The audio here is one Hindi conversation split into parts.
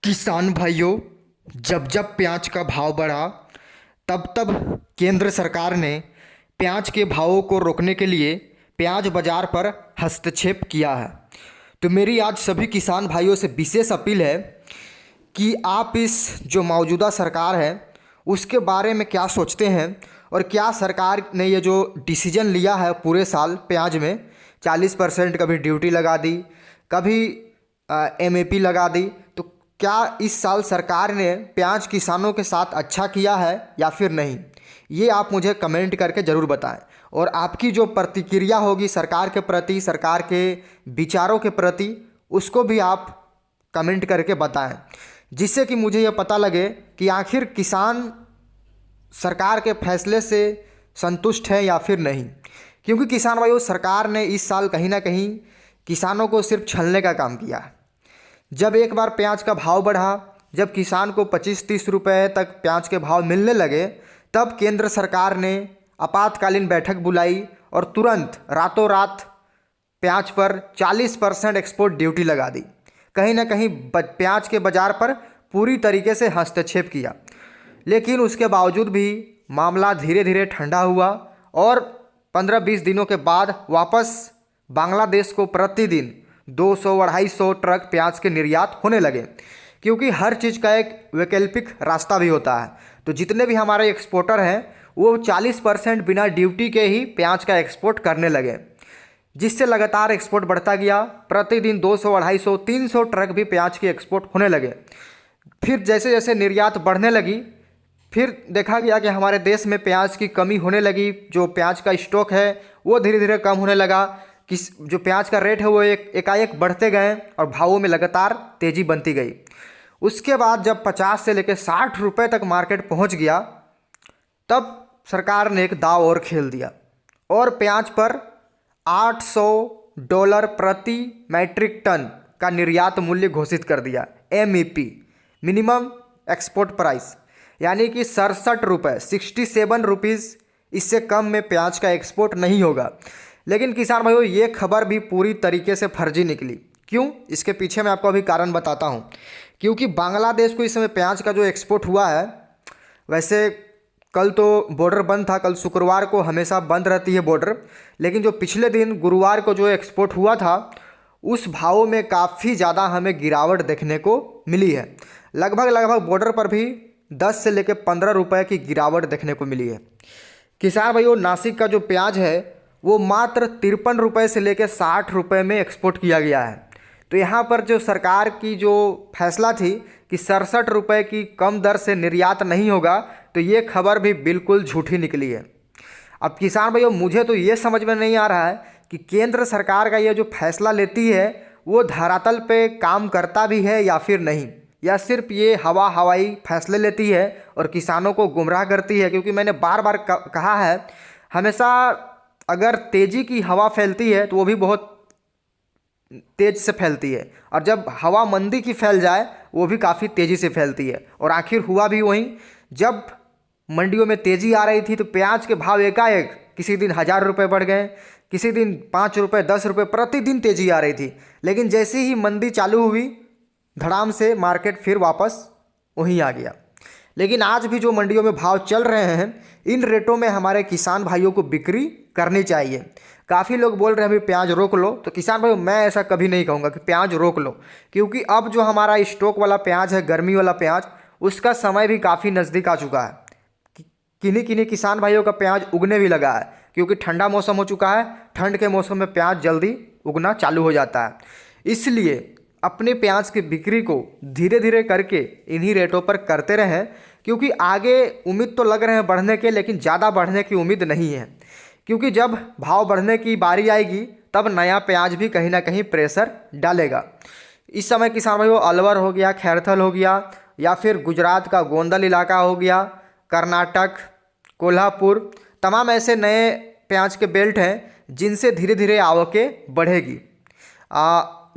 किसान भाइयों, जब जब प्याज का भाव बढ़ा तब तब केंद्र सरकार ने प्याज के भावों को रोकने के लिए प्याज बाजार पर हस्तक्षेप किया है। तो मेरी आज सभी किसान भाइयों से विशेष अपील है कि आप इस जो मौजूदा सरकार है उसके बारे में क्या सोचते हैं और क्या सरकार ने ये जो डिसीजन लिया है पूरे साल प्याज में 40% कभी ड्यूटी लगा दी, कभी एमएपी लगा दी, तो क्या इस साल सरकार ने प्याज किसानों के साथ अच्छा किया है या फिर नहीं, ये आप मुझे कमेंट करके ज़रूर बताएं। और आपकी जो प्रतिक्रिया होगी सरकार के प्रति, सरकार के विचारों के प्रति, उसको भी आप कमेंट करके बताएं, जिससे कि मुझे यह पता लगे कि आखिर किसान सरकार के फैसले से संतुष्ट है या फिर नहीं। क्योंकि किसान भाइयों, सरकार ने इस साल कहीं ना कहीं किसानों को सिर्फ छलने का काम किया है। जब एक बार प्याज का भाव बढ़ा, जब किसान को 25-30 रुपए तक प्याज के भाव मिलने लगे, तब केंद्र सरकार ने आपातकालीन बैठक बुलाई और तुरंत रातों रात प्याज पर 40% एक्सपोर्ट ड्यूटी लगा दी। कहीं ना कहीं प्याज के बाज़ार पर पूरी तरीके से हस्तक्षेप किया। लेकिन उसके बावजूद भी मामला धीरे धीरे ठंडा हुआ और 15-20 दिनों के बाद वापस बांग्लादेश को प्रतिदिन 200-250 ट्रक प्याज के निर्यात होने लगे। क्योंकि हर चीज़ का एक वैकल्पिक रास्ता भी होता है। तो जितने भी हमारे एक्सपोर्टर हैं वो 40% बिना ड्यूटी के ही प्याज का एक्सपोर्ट करने लगे, जिससे लगातार एक्सपोर्ट बढ़ता गया। प्रतिदिन 200-250-300 ट्रक भी प्याज के एक्सपोर्ट होने लगे। फिर जैसे जैसे निर्यात बढ़ने लगी, फिर देखा गया कि हमारे देश में प्याज की कमी होने लगी। जो प्याज का स्टॉक है वो धीरे धीरे कम होने लगा। जो प्याज का रेट है वो एकाएक बढ़ते गए और भावों में लगातार तेज़ी बनती गई। उसके बाद जब 50 से लेकर 60 रुपये तक मार्केट पहुंच गया, तब सरकार ने एक दाव और खेल दिया और प्याज पर $800 प्रति मैट्रिक टन का निर्यात मूल्य घोषित कर दिया। एमईपी, मिनिमम एक्सपोर्ट प्राइस, यानी कि 67 रुपये, 67 रुपीज़, इससे कम में प्याज का एक्सपोर्ट नहीं होगा। लेकिन किसान भाइयों, ये खबर भी पूरी तरीके से फर्जी निकली। क्यों? इसके पीछे मैं आपको अभी कारण बताता हूँ। क्योंकि बांग्लादेश को इस समय प्याज का जो एक्सपोर्ट हुआ है, वैसे कल तो बॉर्डर बंद था, कल शुक्रवार को हमेशा बंद रहती है बॉर्डर, लेकिन जो पिछले दिन गुरुवार को जो एक्सपोर्ट हुआ था उस भाव में काफ़ी ज़्यादा हमें गिरावट देखने को मिली है। लगभग बॉर्डर पर भी 10 से लेकर 15 रुपये की गिरावट देखने को मिली है। किसान भाइयों, नासिक का जो प्याज है वो मात्र 53 रुपये से लेकर 60 रुपये में एक्सपोर्ट किया गया है। तो यहाँ पर जो सरकार की जो फैसला थी कि 67 रुपये की कम दर से निर्यात नहीं होगा, तो ये खबर भी बिल्कुल झूठी निकली है। अब किसान भाइयों, मुझे तो ये समझ में नहीं आ रहा है कि केंद्र सरकार का ये जो फैसला लेती है वो धरातल पे काम करता भी है या फिर नहीं, या सिर्फ ये हवाई फैसले लेती है और किसानों को गुमराह करती है। क्योंकि मैंने बार बार कहा है, हमेशा अगर तेज़ी की हवा फैलती है तो वो भी बहुत तेज़ से फैलती है, और जब हवा मंदी की फैल जाए वो भी काफ़ी तेज़ी से फैलती है। और आखिर हुआ भी वहीं। जब मंडियों में तेज़ी आ रही थी तो प्याज के भाव एकाएक किसी दिन 1000 रुपये बढ़ गए, किसी दिन 5 रुपये, 10 रुपये, प्रतिदिन तेज़ी आ रही थी। लेकिन जैसे ही मंदी चालू हुई, धड़ाम से मार्केट फिर वापस वहीं आ गया। लेकिन आज भी जो मंडियों में भाव चल रहे हैं, इन रेटों में हमारे किसान भाइयों को बिक्री करनी चाहिए। काफ़ी लोग बोल रहे हैं अभी प्याज रोक लो, तो किसान भाइयों, मैं ऐसा कभी नहीं कहूँगा कि प्याज रोक लो। क्योंकि अब जो हमारा स्टॉक वाला प्याज है, गर्मी वाला प्याज, उसका समय भी काफ़ी नज़दीक आ चुका है। किन्हीं किन्हीं किसान भाइयों का प्याज उगने भी लगा है, क्योंकि ठंडा मौसम हो चुका है। ठंड के मौसम में प्याज जल्दी उगना चालू हो जाता है। इसलिए अपने प्याज की बिक्री को धीरे धीरे करके इन्हीं रेटों पर करते रहें, क्योंकि आगे उम्मीद तो लग रहे हैं बढ़ने के, लेकिन ज़्यादा बढ़ने की उम्मीद नहीं है। क्योंकि जब भाव बढ़ने की बारी आएगी तब नया प्याज भी कहीं ना कहीं प्रेशर डालेगा। इस समय किसान भाइयों, अलवर हो गया, खैरथल हो गया, या फिर गुजरात का गोंदल इलाका हो गया, कर्नाटक, कोल्हापुर, तमाम ऐसे नए प्याज के बेल्ट हैं जिनसे धीरे धीरे आवकें बढ़ेगी।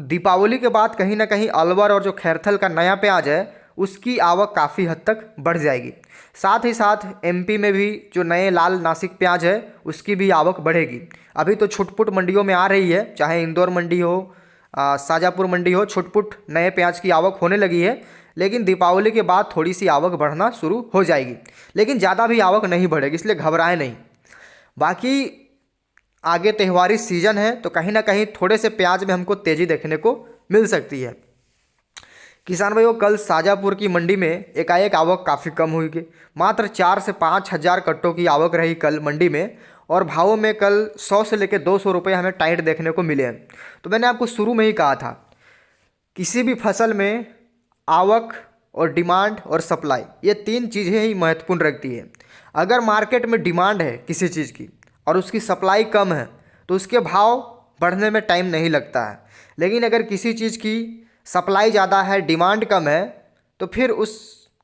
दीपावली के बाद कहीं ना कहीं अलवर और जो खैरथल का नया प्याज है उसकी आवक काफ़ी हद तक बढ़ जाएगी। साथ ही साथ एमपी में भी जो नए लाल नासिक प्याज है उसकी भी आवक बढ़ेगी। अभी तो छुटपुट मंडियों में आ रही है, चाहे इंदौर मंडी हो, शाजापुर मंडी हो, छुटपुट नए प्याज की आवक होने लगी है। लेकिन दीपावली के बाद थोड़ी सी आवक बढ़ना शुरू हो जाएगी, लेकिन ज़्यादा भी आवक नहीं बढ़ेगी, इसलिए घबराएं नहीं। बाकी आगे त्योहारी सीजन है तो कहीं ना कहीं थोड़े से प्याज में हमको तेज़ी देखने को मिल सकती है। किसान भाइयों, कल शाजापुर की मंडी में एकाएक आवक काफ़ी कम हुई कि मात्र 4 से 5 हज़ार कट्टों की आवक रही कल मंडी में, और भावों में कल 100 से लेकर 200 रुपये हमें टाइट देखने को मिले हैं। तो मैंने आपको शुरू में ही कहा था, किसी भी फसल में आवक और डिमांड और सप्लाई, ये 3 चीज़ें ही महत्वपूर्ण रखती है। अगर मार्केट में डिमांड है किसी चीज़ की और उसकी सप्लाई कम है तो उसके भाव बढ़ने में टाइम नहीं लगता है। लेकिन अगर किसी चीज़ की सप्लाई ज़्यादा है, डिमांड कम है, तो फिर उस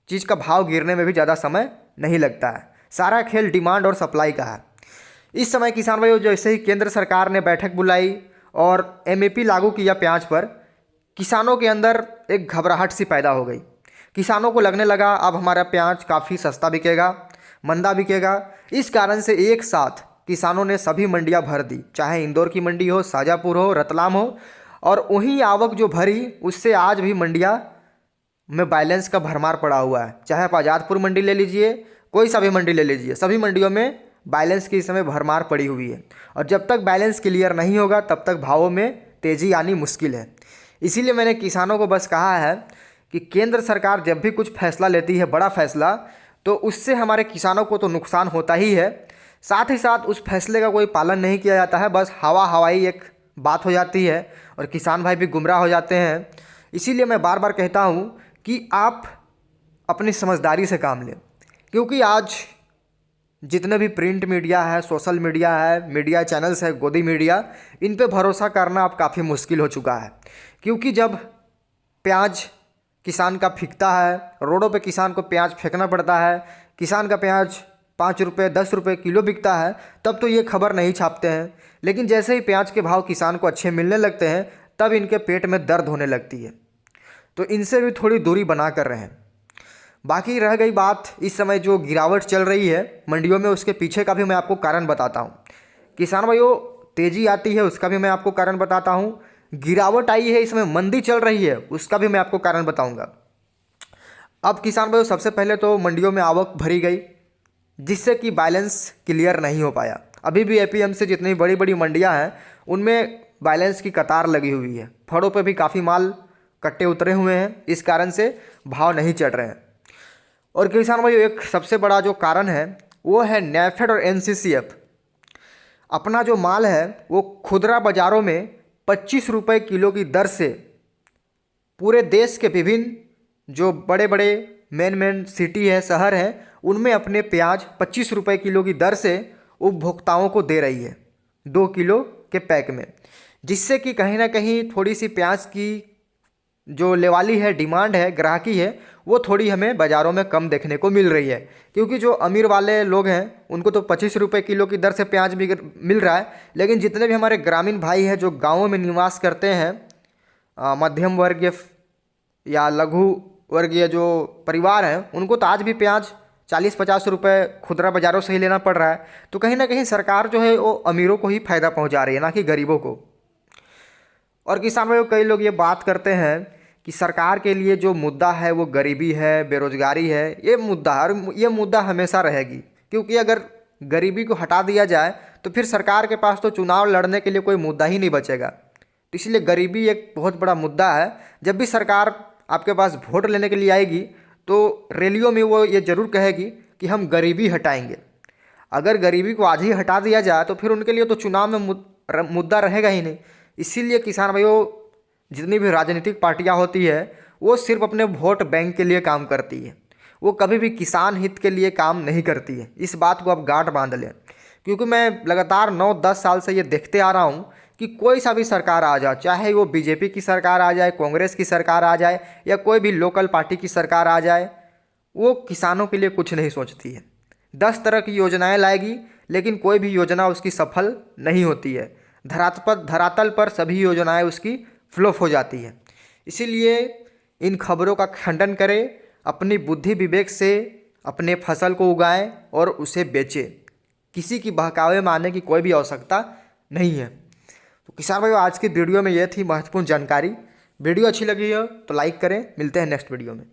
चीज़ का भाव गिरने में भी ज़्यादा समय नहीं लगता है। सारा खेल डिमांड और सप्लाई का है। इस समय किसान भाइयों, जैसे ही केंद्र सरकार ने बैठक बुलाई और एमएपी लागू किया प्याज पर, किसानों के अंदर एक घबराहट सी पैदा हो गई। किसानों को लगने लगा अब हमारा प्याज काफ़ी सस्ता बिकेगा, मंदा बिकेगा। इस कारण से एक साथ किसानों ने सभी मंडियां भर दी, चाहे इंदौर की मंडी हो, शाजापुर हो, रतलाम हो, और वहीं आवक जो भरी उससे आज भी मंडियां में बैलेंस का भरमार पड़ा हुआ है। चाहे आप आज़ादपुर मंडी ले लीजिए, कोई सा भी मंडी ले लीजिए, सभी मंडियों में बैलेंस की इस समय भरमार पड़ी हुई है। और जब तक बैलेंस क्लियर नहीं होगा तब तक भावों में तेज़ी आनी मुश्किल है। इसीलिए मैंने किसानों को बस कहा है कि केंद्र सरकार जब भी कुछ फैसला लेती है, बड़ा फैसला, तो उससे हमारे किसानों को तो नुकसान होता ही है, साथ ही साथ उस फैसले का कोई पालन नहीं किया जाता है। बस हवाई एक बात हो जाती है और किसान भाई भी गुमराह हो जाते हैं। इसीलिए मैं बार बार कहता हूँ कि आप अपनी समझदारी से काम लें, क्योंकि आज जितने भी प्रिंट मीडिया है, सोशल मीडिया है, मीडिया चैनल्स है, गोदी मीडिया, इन पे भरोसा करना अब काफ़ी मुश्किल हो चुका है। क्योंकि जब प्याज किसान का फिकता है, रोडों पे किसान को प्याज फेंकना पड़ता है, किसान का प्याज 5 रुपये 10 रुपये किलो बिकता है, तब तो ये खबर नहीं छापते हैं। लेकिन जैसे ही प्याज के भाव किसान को अच्छे मिलने लगते हैं तब इनके पेट में दर्द होने लगती है। तो इनसे भी थोड़ी दूरी बना कर रहें। बाकी रह गई बात इस समय जो गिरावट चल रही है मंडियों में, उसके पीछे का भी मैं आपको कारण बताता हूँ। किसान भाइयों, तेज़ी आती है उसका भी मैं आपको कारण बताता हूँ, गिरावट आई है इसमें मंदी चल रही है उसका भी मैं आपको कारण बताऊँगा। अब किसान भाइयों, सबसे पहले तो मंडियों में आवक भरी गई जिससे कि बैलेंस क्लियर नहीं हो पाया। अभी भी एपीएमसी जितनी बड़ी बड़ी मंडियां हैं उनमें बैलेंस की कतार लगी हुई है, फड़ों पे भी काफ़ी माल कट्टे उतरे हुए हैं, इस कारण से भाव नहीं चढ़ रहे हैं। और किसान भाइयों, एक सबसे बड़ा जो कारण है वो है नेफेड और एनसीसीएफ अपना जो माल है वो खुदरा बाज़ारों में 25 रुपये किलो की दर से पूरे देश के विभिन्न जो बड़े बड़े मेन सिटी है, शहर हैं, उनमें अपने प्याज 25 रुपये किलो की दर से उपभोक्ताओं को दे रही है 2 किलो के पैक में, जिससे कि कहीं ना कहीं थोड़ी सी प्याज की जो लेवाली है, डिमांड है, ग्राहकी है, वो थोड़ी हमें बाज़ारों में कम देखने को मिल रही है। क्योंकि जो अमीर वाले लोग हैं उनको तो 25 रुपये किलो की दर से प्याज भी मिल रहा है, लेकिन जितने भी हमारे ग्रामीण भाई हैं जो गाँवों में निवास करते हैं, मध्यम वर्गीय या लघु वर्गीय जो परिवार हैं, उनको तो आज भी प्याज 40-50 रुपये खुदरा बाज़ारों से ही लेना पड़ रहा है। तो कहीं ना कहीं सरकार जो है वो अमीरों को ही फ़ायदा पहुंचा रही है, ना कि गरीबों को। और किसानों को कई लोग ये बात करते हैं कि सरकार के लिए जो मुद्दा है वो गरीबी है, बेरोजगारी है, ये मुद्दा है और ये मुद्दा हमेशा रहेगी। क्योंकि अगर गरीबी को हटा दिया जाए तो फिर सरकार के पास तो चुनाव लड़ने के लिए कोई मुद्दा ही नहीं बचेगा। तो इसलिए गरीबी एक बहुत बड़ा मुद्दा है। जब भी सरकार आपके पास वोट लेने के लिए आएगी तो रैलियों में वो ये ज़रूर कहेगी कि हम गरीबी हटाएंगे। अगर गरीबी को आज ही हटा दिया जाए तो फिर उनके लिए तो चुनाव में मुद्दा रहेगा ही नहीं। इसीलिए किसान भाइयों, जितनी भी राजनीतिक पार्टियां होती है वो सिर्फ अपने वोट बैंक के लिए काम करती है, वो कभी भी किसान हित के लिए काम नहीं करती है। इस बात को आप गांठ बांध लें, क्योंकि मैं लगातार 9-10 साल से ये देखते आ रहा हूँ कि कोई सा भी सरकार आ जाए, चाहे वो बीजेपी की सरकार आ जाए, कांग्रेस की सरकार आ जाए या कोई भी लोकल पार्टी की सरकार आ जाए, वो किसानों के लिए कुछ नहीं सोचती है। 10 तरह की योजनाएं लाएगी लेकिन कोई भी योजना उसकी सफल नहीं होती है। धरातल पर सभी योजनाएं उसकी फ्लॉप हो जाती है। इसीलिए इन खबरों का खंडन करें, अपनी बुद्धि विवेक से अपने फसल को उगाएं और उसे बेचें। किसी की बहकावे में आने की कोई भी आवश्यकता नहीं है। तो किसान भाइयों आज की वीडियो में यह थी महत्वपूर्ण जानकारी। वीडियो अच्छी लगी हो तो लाइक करें। मिलते हैं नेक्स्ट वीडियो में।